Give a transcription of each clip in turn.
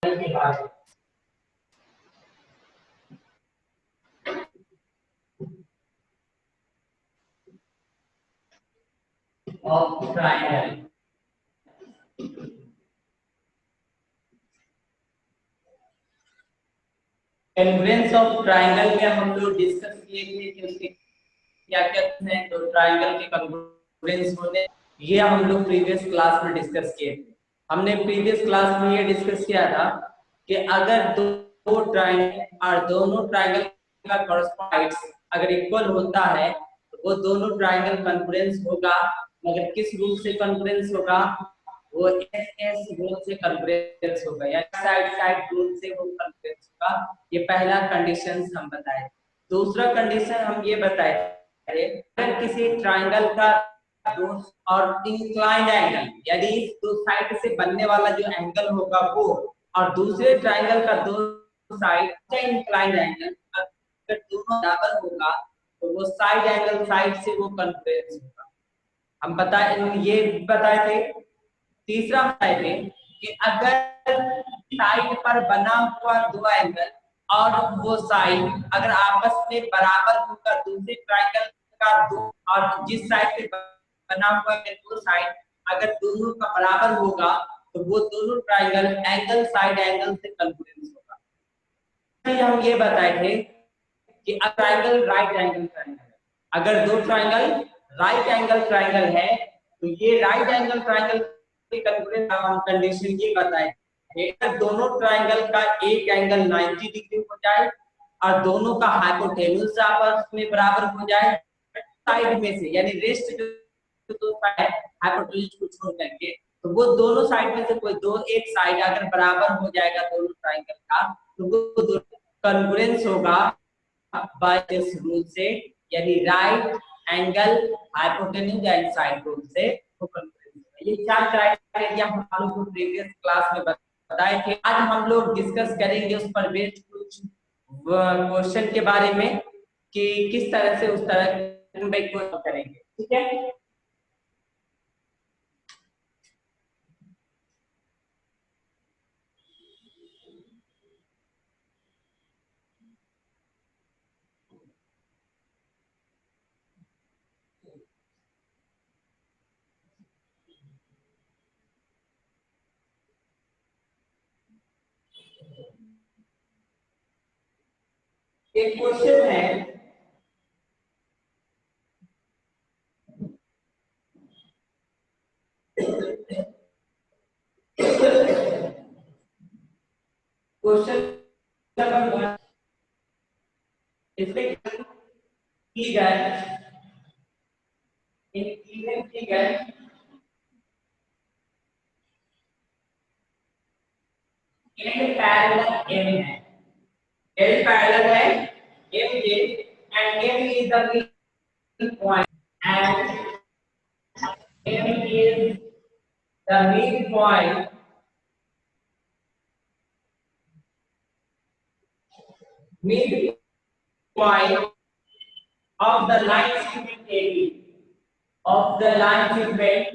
के बाद of triangle congruence of triangle में हम लोग डिस्कस किए थे कि उसके क्या क्या हैं तो ट्रायंगल के कॉन्ग्रुएंस होने ये हम लोग प्रीवियस क्लास में डिस्कस किए थे। हमने प्रीवियस क्लास में ये डिस्कस किया था कि अगर दो ट्रायंगल और दोनों ट्रायंगल का कॉरेस्पॉन्डेंस अगर इक्वल होता है तो वो दोनों ट्रायंगल कॉन्ग्रुएंस होगा, मगर किस रूल से कॉन्ग्रुएंस होगा? वो एस एस रूल से कॉन्ग्रुएंस होगा या साइड साइड रूल से वो कॉन्ग्रुएंस होगा। ये पहला कंडीशंस हम बताए। दूसरा कंडीशन हम ये बताए अगर किसी ट्रायंगल का दो और इंक्लाइंड एंगल यानी इस दो साइड से बनने वाला जो एंगल होगा वो और दूसरे ट्रायंगल का दो साइड का इंक्लाइंड एंगल अगर दोनों बराबर होगा तो वो साइड एंगल साइड से वो कॉन्ग्रुएंस होगा। हम ये बताए थे। तीसरा बताए थे कि अगर साइड पर बना हुआ दो एंगल और वो साइड अगर आपस में बराबर होगा दूसरे ट्रायंगल का दो और जिस साइड पे बना हुआ है दो साइड अगर दोनों का बराबर होगा तो वो दोनों ट्रायंगल एंगल साइड एंगल से कॉन्ग्रुएंस होगा। हम ये बताए थे कि ट्रायंगल राइट एंगल ट्रायंगल अगर दो ट्रायंगल राइट एंगल ट्रायंगल है तो ये राइट एंगल ट्रायंगल की कंडीशन ये बताए अगर दोनों ट्रायंगल का एक एंगल 90 डिग्री हो जाए और दोनों का हाइपोटेन्यूज आपस में बराबर हो जाए साइड में से यानी रेस्ट जो हाइपोटेन्यूज को छोड़ करके तो वो दोनों साइड में से कोई दो एक साइड अगर बराबर हो जाएगा दोनों ट्रायंगल का तो वो कॉन्ग्रुएंस होगा बाय दिस रूल से यानी right angle hypotenuse and side rule से वो कॉन्ग्रुएंस। ये चार क्राइटेरिया हम लोग को प्रीवियस क्लास में बताए थे। आज हम लोग डिस्कस करेंगे उस पर बेस्ड कुछ क्वेश्चन के बारे में कि किस तरह से उस तरह क्वेश्चन करेंगे। ठीक है, एक क्वेश्चन है क्वेश्चन नंबर इसमें figure in given figure and parallel M है। एल पैरेलल है एम के and M is the mid point and M is the mid point mid point of the line segment AB of the line segment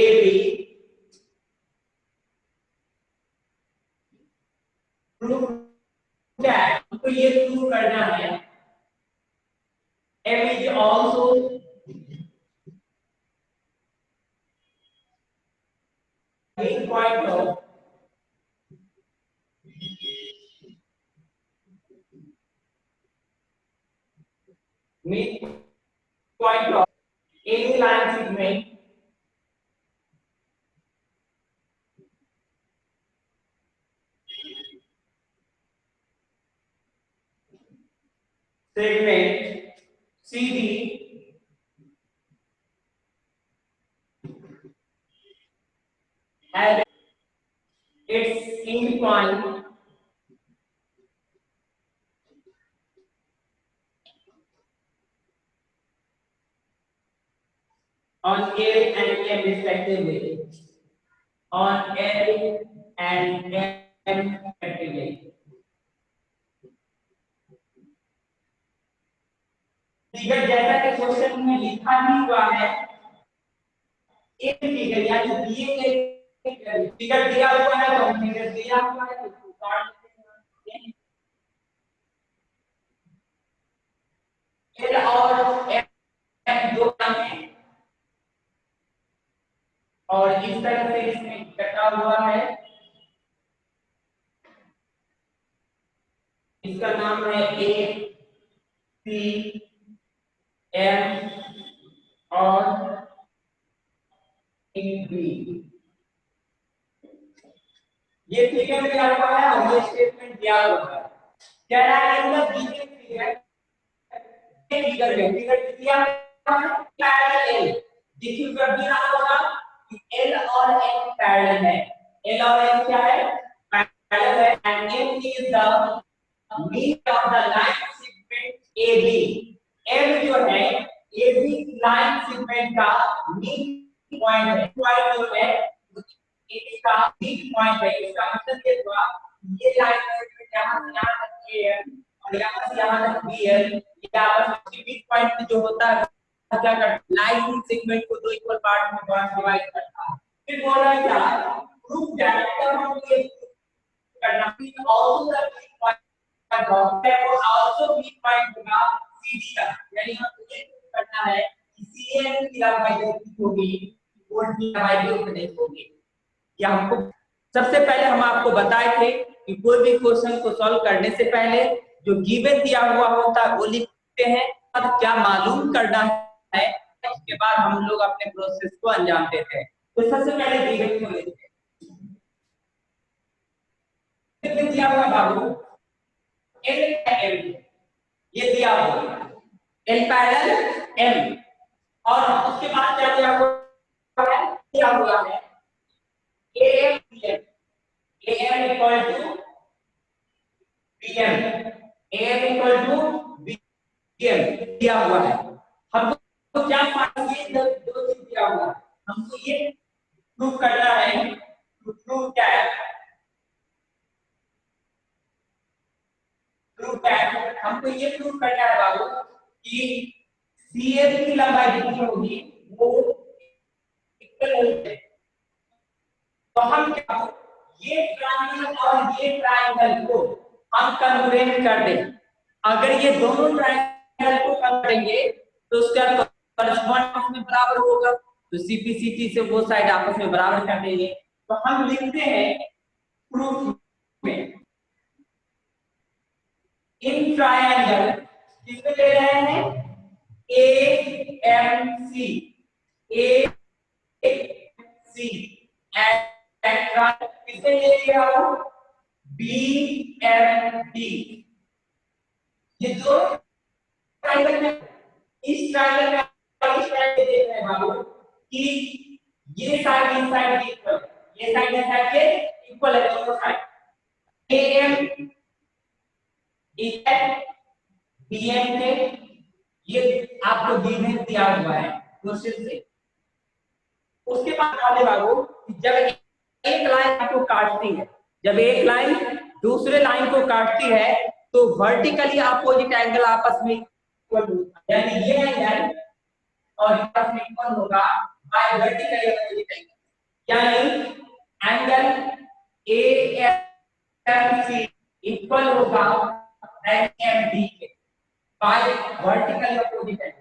AB prove that तो ये prove करना है M is also mid point of mid point of any line segment CD and its end point on L and M respectively. On L and M respectively. Figure जैसा कि question में लिखा ही हुआ है, एक फिगर यानी दिए गए फिगर दिया हुआ है तो फिगर दिया हुआ है तो काट लेते हैं। एल और एम दो हैं और इस तरह से इसमें कटा हुआ है, इसका नाम है ए सी एम और बी। ये फिगर दिया हुआ है और ये स्टेटमेंट दिया हुआ है। कह रहा है इन द गिवन फिगर, ये फिगर दिया हुआ है पैरेलल। देखिए फिगर दिया होगा कि एल और एम पैरेलल है, एल और एम क्या है, पैरेलल है, and M is the mean of the line segment AB। M जो है AB लाइन सेगमेंट का मीन पॉइंट है, पॉइंट जो है इसका मीन पॉइंट है। इसका मतलब ये हुआ ये लाइन सेगमेंट यहां से यहां तक AM और यहां से यहां तक BL, ये आपस में मीन पॉइंट जो होता है क्या करता है, लाइन सेगमेंट को दो इक्वल पार्ट में डिवाइड करता है। फिर बोल रहा है क्या, प्रूफ दैट हम ये करना फिर ऑल्सो द मीन पॉइंट है और ऑल्सो मीन पॉइंट होगा CD का, यानी हमें ये करना है कि CN की लंबाई जो होगी वो D लंबाई के उतनी होगी। या हमको सबसे पहले हम आपको बताए थे कि कोई भी क्वेश्चन को सॉल्व करने से पहले जो गिवन दिया हुआ होता है वो लिखते हैं और क्या मालूम करना है, उसके बाद हम लोग अपने प्रोसेस को अंजाम देते हैं। तो सबसे पहले गिवन को लेते हैं। गिवन दिया हुआ बाबू एल एम, ये दिया हुआ एल पैरेलल एम और उसके बाद क्या दिया हुआ है, दिया हुआ है AM PM, AM equal to PM, AM equal to PM दिया हुआ है। हमको क्या पास ये दो चीज दिया हुआ है, हमको ये प्रूव करना है। प्रूव क्या है, प्रूव क्या है, हमको ये प्रूव करना है बाबू कि CM की लंबाई जितनी होगी वो इक्वल होगी। तो हम क्या, ये ट्रायंगल और ये ट्रायंगल को हम कन्वर्ट कर दें। अगर ये दोनों ट्रायंगल को कन्वर्ट करेंगे तो उसका करस्पॉन्ड आपस में बराबर होगा, तो CPCT से वो साइड आपस में बराबर कर देंगे। तो हम लिखते हैं प्रूफ में इन ट्रायंगल किसमें ले रहे हैं, AMC, AC एंड किससे ले लिया हो, BMD। ये दो ट्रायंगल में, इस ट्रायंगल में इस ट्रायंगल देख रहे हैं बाबू कि ये साइड इस साइड के इक्वल, ये साइड इस साइड के इक्वल है दोनों साइड। AM इक्वल BM के, ये आपको गिवन दिया हुआ है क्वेश्चन से। उसके बाद वाले बाबू जब एक लाइन आपको काटती है, जब एक लाइन दूसरे लाइन को काटती है तो वर्टिकली अपोजिट एंगल आपस में इक्वल होता है, यानी ये एंगल और आपस में इक्वल होगा बाय वर्टिकली अपोजिट एंगल, यानी एंगल AFC इक्वल होगा MD के by vertically opposite angle.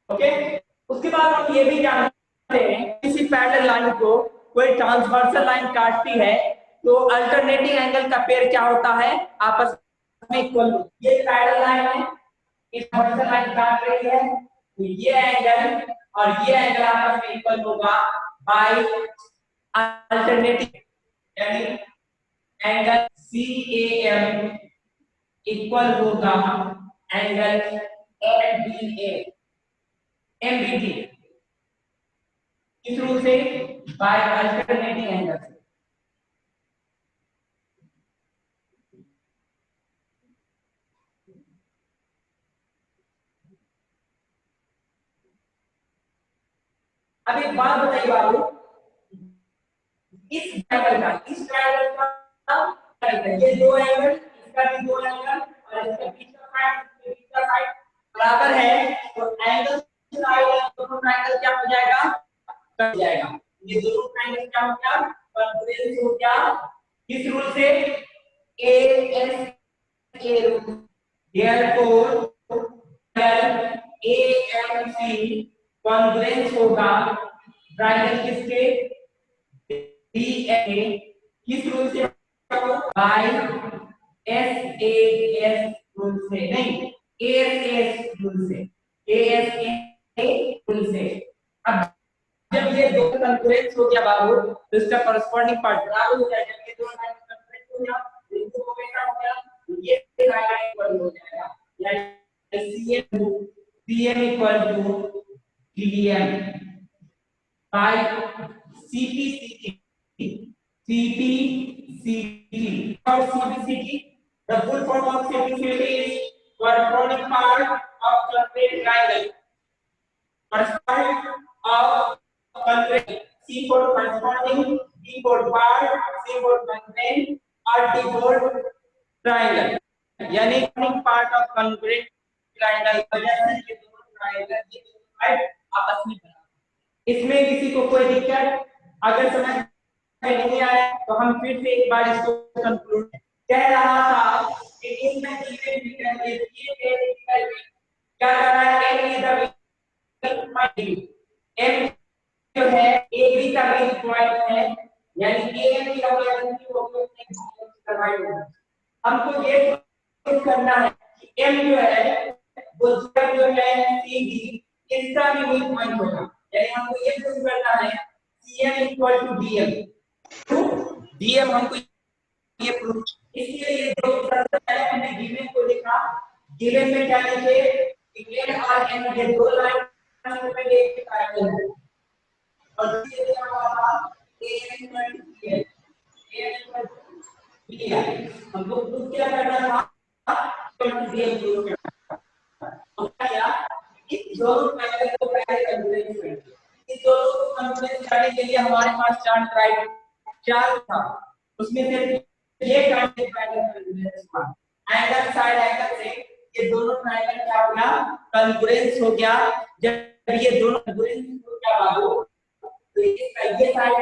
Okay, उसके बाद हम ये भी जानते हैं किसी पैरेलल लाइन को कोई ट्रांसवर्सल लाइन काटती है तो अल्टरनेटिंग एंगल का पेयर क्या होता है, आपस में इक्वल। ये पैरेलल लाइन है, इस ट्रांसवर्सल लाइन काट रही है तो ये एंगल और ये एंगल आपस में इक्वल होगा बाय अल्टरनेटिंग, यानी एंगल CAM इक्वल होगा एंगल MBT किस रूप से, बाय अल्टरनेटिंग एंगल से। अब एक बात बताइए बाबू, इस ट्रायंगल का ये दो एंगल, इसका भी दो एंगल और इसके बीच का साइड, इसके बीच का साइड बराबर है, तो एंगल साइड दोनों ट्रायंगल क्या हो जाएगा, कट जाएगा। ये दोनों ट्रायंगल क्या हो गया, कॉन्फ्रेंस हो गया। किस रूल से, A S A rule. Therefore A M C congruence होगा ट्रायंगल किसके, डी ए, किस रूल से, by S A S rule से, नहीं एस एस रूल से, एस ए रूल से। अब जब ये दो कॉन्फ्रेंस हो गया बाबू, तो इसका कॉरेस्पॉन्डिंग पार्ट बराबर हो जाएगा। ये दो लाइन कॉन्फ्रेंस हो गया, इनको को कैसा हो गया, ये लाइन इक्वल हो जाएगा, यानी CM equal to DM by CP CPCT. Or CPCT, the full form of CPCT is corresponding part of concrete triangle. Corresponding of concrete. C for corresponding, D for part, C for concrete, और D for triangle. यानी part of concrete triangle जैसे ये दोनों triangle के side आपस में बराबर। इसमें किसी को कोई दिक्कत अगर समझ नहीं आया तो हम फिर से एक बार इसको कंक्लूड कह रहा था कि इसमें गिवन फिगर में क्या कर रहा है, M is the point, M जो है ए बी का मिड पॉइंट है, यानी ए एम की अवयवी होगी उसने करवाई होगी। हमको ये प्रूव करना है कि एम जो है वो जो है सी डी इसका भी मिड पॉइंट होगा, यानी हमको ये प्रूव करना है CM equal to DM, DM हमको ये प्रूफ, इसलिए ये दो पहले हमने गिवन को लिखा, गिवन में क्या लिखे, एन और एन ये दो लाइन में एक ट्रायंगल है और ये दिया हुआ था N equal to B, N equal to B, हमको प्रूफ क्या करना था, डीएम प्रूफ करना तो क्या, इस दोनों ट्रायंगल को पहले कंसीडर करेंगे। इस दोनों को कंसीडर करने के लिए हमारे पास चार था, उसमें से ये एंगल साइड एंगल से ये दोनों ट्रायंगल क्या हो गया, कॉन्ग्रुएंस हो गया। जब ये दोनों कॉन्ग्रुएंस हो गया बाबू, तो इसका ये साइड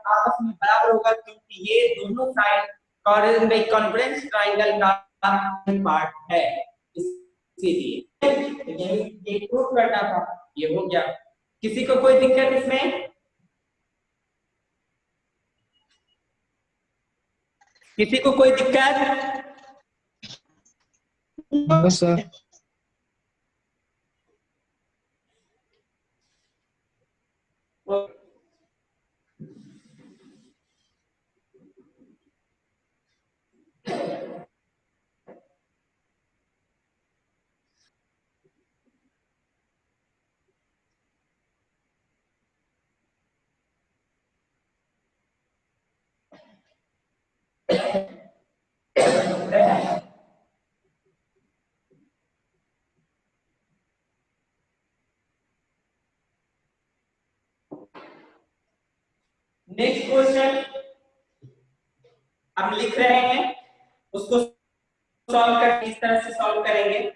आपस में बराबर होगा, क्योंकि ये दोनों साइड कॉन्ग्रुएंस ट्रायंगल का पार्ट है, इसीलिए ये प्रूफ करना था, ये हो गया। किसी को कोई दिक्कत इसमें, किसी को कोई दिक्कत? बस सर। नेक्स्ट क्वेश्चन हम लिख रहे हैं, उसको सॉल्व कर इस तरह से सॉल्व करेंगे।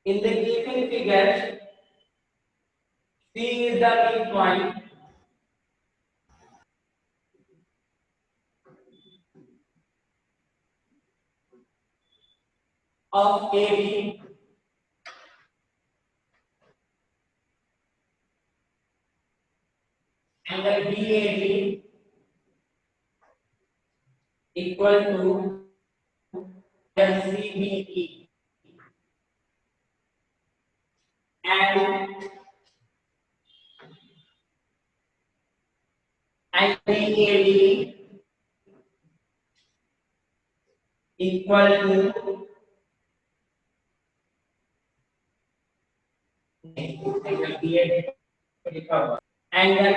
In the given figure, C is the midpoint of AB and the BAB equal to LCBE and and BAD equal to angle BAD लिखा हुआ angle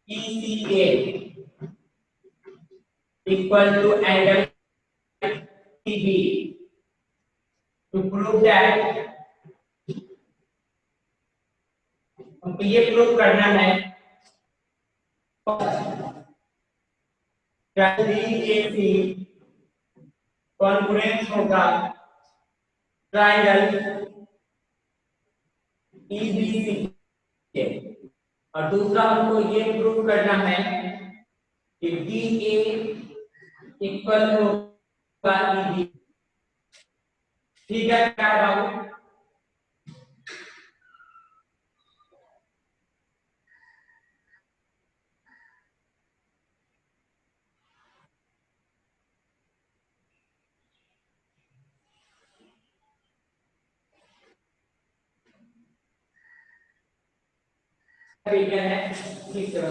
ECA equal to angle TB to prove that हमको ये prove करना है BAC congruence होगा triangle EBC के और दूसरा हमको ये प्रूव करना है कि DA इक्वल होगा EB। ठीक है क्या बाबू? ठीक है ठीक है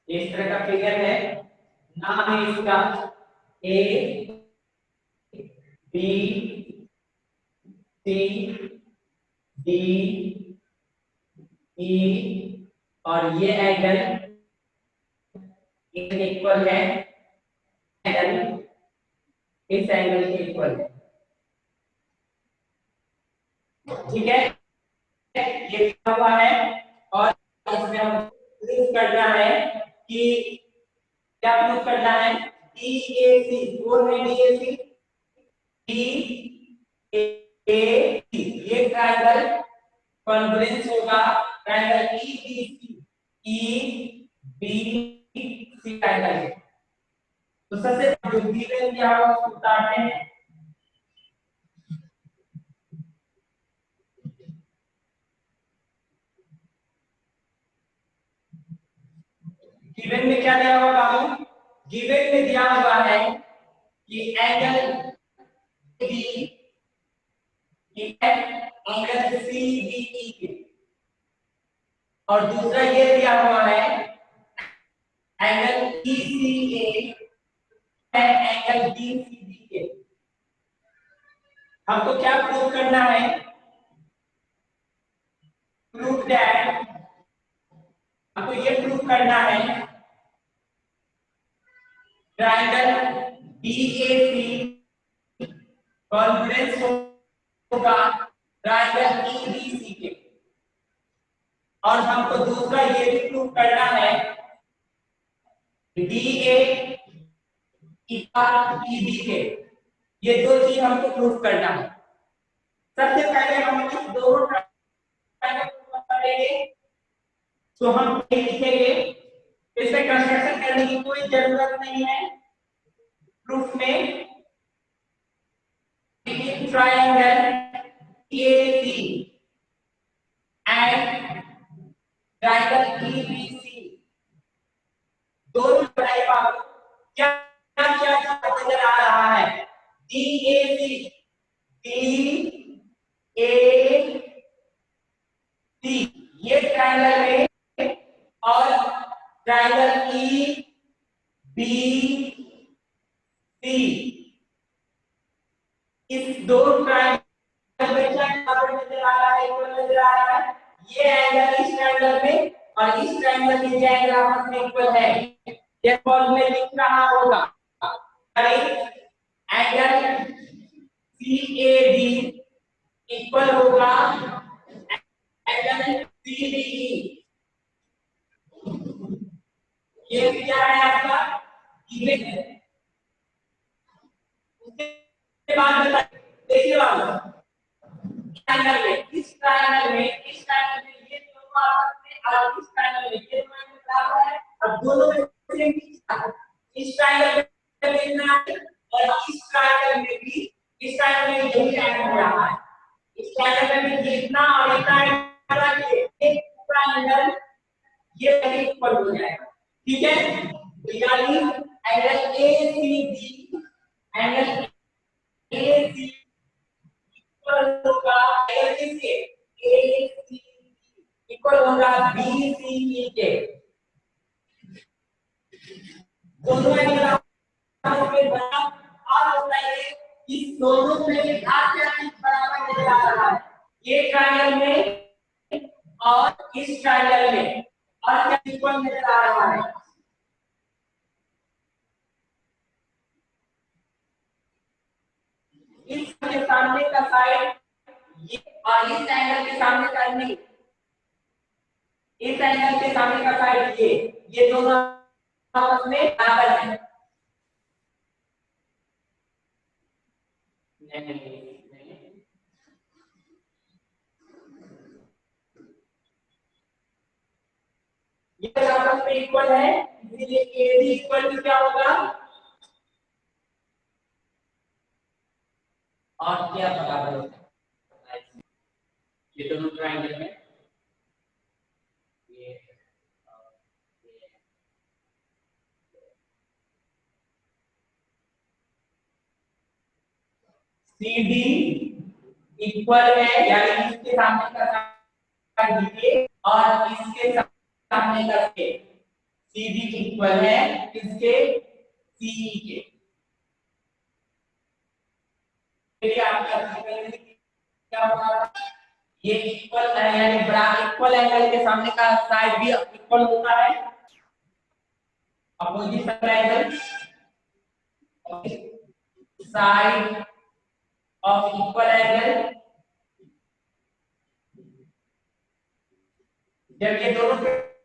इस तरह का फिगर है नाम है इसका A B C D E और ये एंगल इक्वल है एंगल इस एंगल के इक्वल है। ठीक है ये लिखा हुआ है और इसमें हम प्रूव करना है कि क्या प्रूव करना है DAC कौन है DAC DAC ये ट्रायंगल कॉन्ग्रुएंस होगा ट्रायंगल EBC ट्रायंगल है। तो सबसे जो गिवन क्या होगा उसको उतारते हैं गिवन में क्या दिया हुआ बाबू? गिवन में दिया हुआ है कि एंगल बी एंगल CBE के और दूसरा ये दिया हुआ है एंगल ECA है एंगल BCD के। हमको क्या प्रूव करना है? प्रूव दैट हमको ये प्रूव करना है ट्रायंगल BAC कॉन्ग्रुएंस होगा ट्रायंगल EBC के और हमको दूसरा ये भी प्रूव करना है DA इक्वल EB के। ये दो चीज हमको प्रूव करना है। सबसे पहले हम इस दोनों ट्रायंगल को करेंगे तो हम लिखेंगे इसमें कंस्ट्रक्शन करने की कोई जरूरत नहीं है। प्रूफ में triangle AC and triangle EBC दोनों टाइप आप क्या क्या नजर आ रहा है DAC ये ट्रायंगल में और ट्रायंगल EBC इस दो ट्रायंगल में क्या नजर आ रहा है इक्वल नजर आ रहा है। ये एंगल इस ट्रायंगल में और इस ट्रायंगल में ये एंगल आपस में इक्वल है। ये फॉर्म में लिख रहा होगा एंगल CAD इक्वल होगा एंगल CDE। ये क्या है आपका गिवन है। उसके बात बताइए, देखिए बात ट्रायंगल में, इस ट्रायंगल में ये दोनों आपस में, और इस ट्रायंगल में ये दोनों एंगल बराबर है, अब दोनों में सेम इस ट्रायंगल में कितना है, और इस ट्रायंगल में भी, इस ट्रायंगल में यही एंगल रहा है, इस ट्रायंगल में भी इतना और इतना एंगल, एक पूरा एंगल ये इक्वल हो जाएगा, ठीक है। यानी angle ACD, angle AC equal होगा एंगल किसके, AC इक्वल होगा BCE के, दोनों एंगल आपस में बराबर। आप बताइए इस दोनों में क्या चीज बराबर नजर आ रहा है, ये ट्रायंगल में और इस ट्रायंगल में, और क्या इक्वल नजर आ रहा है, इसके सामने का साइड ये, और इस एंगल के सामने का नहीं, इस एंगल के सामने का साइड ये दोनों आपस में बराबर है। नहीं, ये आपस में इक्वल है, इसलिए एडी इक्वल टू क्या होगा, और क्या बराबर होता है, ये दोनों ट्रायंगल में ये CD इक्वल है, यानी इसके सामने का साइड ये और इसके सामने का ये, CD इक्वल है इसके CE के, ये आपका क्या होगा, ये इक्वल है, यानी बराबर इक्वल एंगल के सामने का साइड भी इक्वल होता है, opposite angle side of equal angle, जब ये दोनों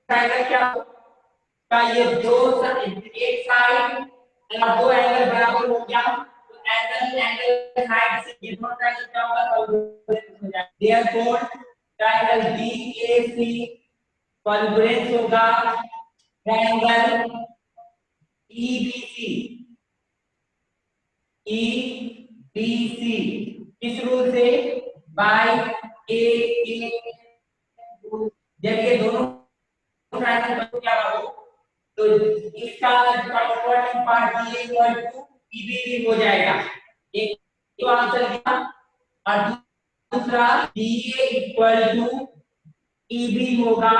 ट्रायंगल क्या का ये दो एक साइड और दो एंगल बराबर हो गया, तो एंगल साइड से ये दोनों ट्रायंगल क्या होगा, कॉन्ग्रुएंस हो जाएगा, देयरफॉर ट्रायंगल BAC कॉन्ग्रुएंस होगा ट्रायंगल EBC किस रूल से, बाय A जब ये दोनों ट्रायंगल बन क्या हो, तो इसका कॉन्वर्टिंग पार्ट ये इक्वल टू EBD हो जाएगा, एक तो आंसर दिया, और दूसरा DA इक्वल टू EB होगा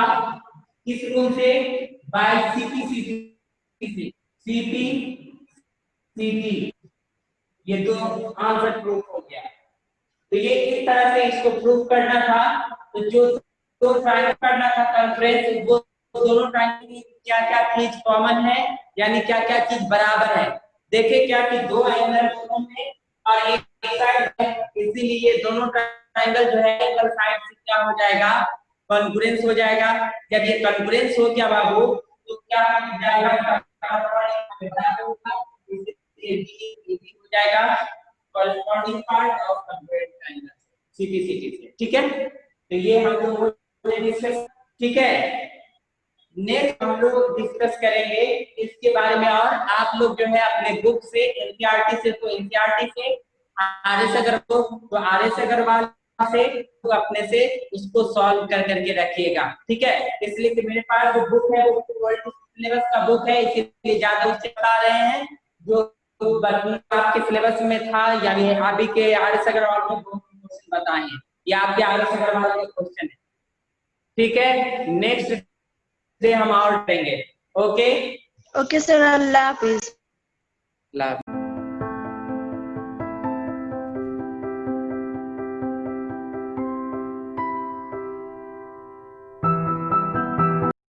किस रूल से, बाय CP से, CP ये दो आंसर प्रूफ हो गया। तो ये इस तरह से इसको प्रूफ करना था, तो जो दो ट्रायंगल करना था कॉन्फ्रेंस, वो दोनों ट्रायंगल की क्या क्या चीज कॉमन है, यानी क्या क्या चीज बराबर है, देखे क्या कि दो एंगल दोनों में और एक साइड है, इसीलिए दोनों ट्रायंगल जो है एंगल साइड से क्या हो जाएगा, कॉन्ग्रुएंस हो जाएगा। जब ये कॉन्ग्रुएंस हो गया बाबू, तो क्या हो जाएगा, हो जाएगा corresponding part of congruent triangle CPCT से, ठीक है। तो ये हम लोग डिस्कस, ठीक है। नेक्स्ट हम लोग डिस्कस करेंगे इसके बारे में, और आप लोग जो है अपने बुक से एनसीईआरटी से, तो एनसीईआरटी से आरएस अग्रवाल, तो आरएस अग्रवाल से तो अपने से उसको सॉल्व कर करके रखिएगा, ठीक है। इसलिए कि मेरे पास जो बुक है वो सिलेबस का बुक है, इसलिए ज्यादा उससे बता रहे हैं, जो आपके सिलेबस में था, यानी अभी के आरएस अग्रवाल में क्वेश्चन बताए हैं, ये आपके आरएस अग्रवाल के क्वेश्चन है, ठीक है। नेक्स्ट डे हम और करेंगे, ओके ओके सर, अल्लाह हाफिज।